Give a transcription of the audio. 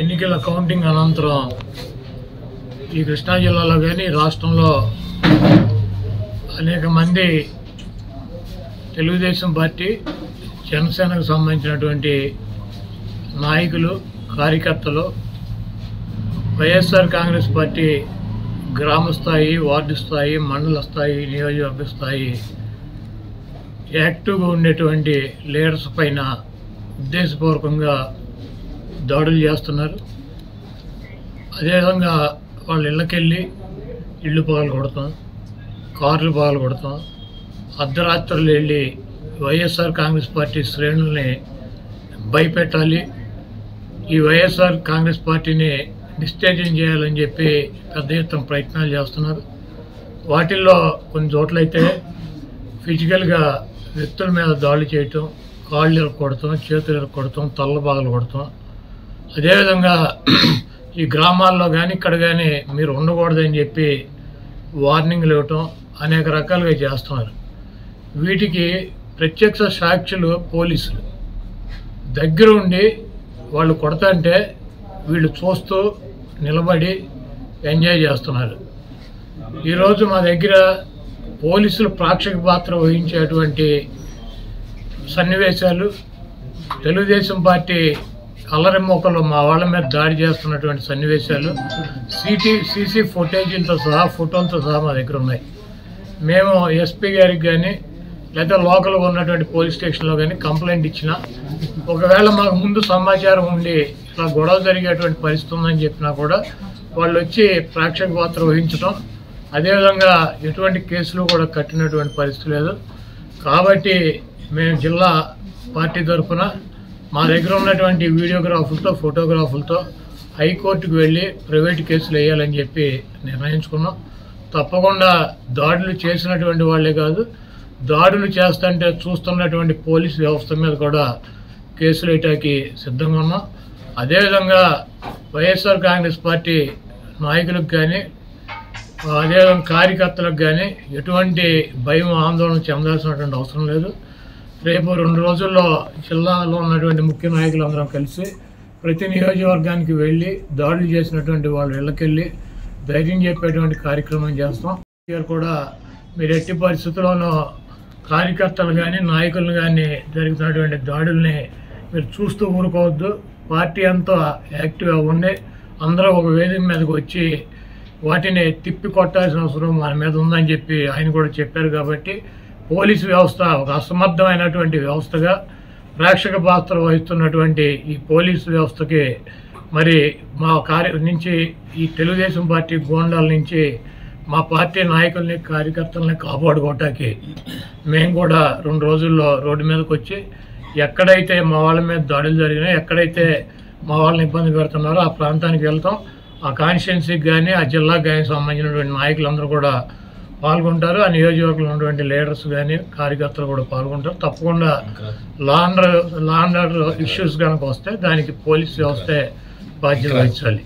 ఎన్నికల కౌంటింగ్ అనంతరం ఈ కృష్ణా జిల్లాలో కానీ రాష్ట్రంలో అనేక మంది తెలుగుదేశం పార్టీ జనసేనకు సంబంధించినటువంటి నాయకులు కార్యకర్తలు వైఎస్ఆర్ కాంగ్రెస్ పార్టీ గ్రామ స్థాయి వార్డు స్థాయి మండల స్థాయి నియోజకవర్గ స్థాయి యాక్టివ్గా ఉండేటువంటి లీడర్స్ పైన ఉద్దేశపూర్వకంగా దాడులు చేస్తున్నారు. అదేవిధంగా వాళ్ళ ఇళ్ళకెళ్ళి ఇళ్ళు పగలు కొడతాం, కార్లు పగలు కొడతాం, అర్ధరాత్రులు వెళ్ళి వైఎస్ఆర్ కాంగ్రెస్ పార్టీ శ్రేణుల్ని భయపెట్టాలి, ఈ వైఎస్ఆర్ కాంగ్రెస్ పార్టీని డిస్టేజన్ చేయాలని చెప్పి పెద్ద ఎత్తున ప్రయత్నాలు చేస్తున్నారు. వాటిల్లో కొన్ని చోట్లయితే ఫిజికల్గా వ్యక్తుల మీద దాడులు చేయటం, కాళ్ళు ఇరక్కొడతాం, చేతులు ఇరక్కొడతాం, తల్ల బాగలు కొడతాం. అదేవిధంగా ఈ గ్రామాల్లో కానీ ఇక్కడ కానీ మీరు ఉండకూడదని చెప్పి వార్నింగ్లు ఇవ్వటం అనేక రకాలుగా చేస్తున్నారు. వీటికి ప్రత్యక్ష సాక్షులు పోలీసులు దగ్గర ఉండి వాళ్ళు కొడతంటే వీళ్ళు చూస్తూ నిలబడి ఎంజాయ్ చేస్తున్నారు. ఈరోజు మా దగ్గర పోలీసులు ప్రేక్షక పాత్ర వహించేటువంటి సన్నివేశాలు, తెలుగుదేశం పార్టీ అల్లరిమోకలు మా వాళ్ళ మీద దాడి చేస్తున్నటువంటి సన్నివేశాలు సీసీ ఫుటేజీలతో సహా ఫోటోలతో సహా మా దగ్గర ఉన్నాయి. మేము ఎస్పీ గారికి కానీ లేదా లోకల్గా ఉన్నటువంటి పోలీస్ స్టేషన్లో కానీ కంప్లైంట్ ఇచ్చినా, ఒకవేళ మాకు ముందు సమాచారం ఉండి ఇట్లా గొడవ జరిగేటువంటి పరిస్థితి ఉందని చెప్పినా కూడా వాళ్ళు వచ్చి ప్రేక్షక పాత్ర వహించడం, అదేవిధంగా ఎటువంటి కేసులు కూడా కట్టినటువంటి పరిస్థితి లేదు. కాబట్టి మేము జిల్లా పార్టీ తరఫున మా దగ్గర ఉన్నటువంటి వీడియోగ్రాఫులతో ఫోటోగ్రాఫులతో హైకోర్టుకు వెళ్ళి ప్రైవేట్ కేసులు వేయాలని చెప్పి నిర్ణయించుకున్నాం. తప్పకుండా దాడులు చేసినటువంటి వాళ్ళే కాదు, దాడులు చేస్తుంటే చూస్తున్నటువంటి పోలీస్ వ్యవస్థ మీద కూడా కేసులు వేయటానికి సిద్ధంగా ఉన్నాం. అదేవిధంగా వైఎస్ఆర్ కాంగ్రెస్ పార్టీ నాయకులకు కానీ అదేవిధంగా కార్యకర్తలకు కానీ ఎటువంటి భయం ఆందోళన చెందాల్సినటువంటి అవసరం లేదు. రేపు 2 రోజుల్లో జిల్లాలో ఉన్నటువంటి ముఖ్య నాయకులందరం కలిసి ప్రతి నియోజకవర్గానికి వెళ్ళి దాడులు చేసినటువంటి వాళ్ళ ఇళ్ళకెళ్ళి ధైర్యం చెప్పేటువంటి కార్యక్రమం చేస్తాం. కూడా మీరు ఎట్టి పరిస్థితుల్లోనూ కార్యకర్తలు కానీ నాయకులు కానీ జరుగుతున్నటువంటి దాడుల్ని మీరు చూస్తూ ఊరుకోవద్దు. పార్టీ అంతా యాక్టివ్గా ఉండి అందరూ ఒక వేదిక మీదకి వచ్చి వాటిని తిప్పి కొట్టాల్సిన అవసరం మన మీద ఉందని చెప్పి ఆయన కూడా చెప్పారు. కాబట్టి పోలీసు వ్యవస్థ ఒక అసమర్థమైనటువంటి వ్యవస్థగా ప్రేక్షక పాత్ర వహిస్తున్నటువంటి ఈ పోలీసు వ్యవస్థకి మరి మా నుంచి ఈ తెలుగుదేశం పార్టీ గోండాల నుంచి మా పార్టీ నాయకుల్ని కార్యకర్తల్ని కాపాడుకోవటానికి మేము కూడా 2 రోజుల్లో రోడ్డు మీదకి వచ్చి ఎక్కడైతే మా వాళ్ళ మీద దాడులు జరిగినాయో, ఎక్కడైతే మా వాళ్ళని ఇబ్బంది పెడుతున్నారో ఆ ప్రాంతానికి వెళ్తాం. ఆ కాన్స్టిట్యున్సీకి కానీ ఆ జిల్లాకు కానీ సంబంధించినటువంటి నాయకులందరూ కూడా పాల్గొంటారు. ఆ నియోజకవర్గంలో ఉన్నటువంటి లీడర్స్ కానీ కార్యకర్తలు కూడా పాల్గొంటారు. తప్పకుండా లా అండ్ ఆర్డర్ ఇష్యూస్ కనుక వస్తే దానికి పోలీస్ వ్యవస్థే బాధ్యత వహించాలి.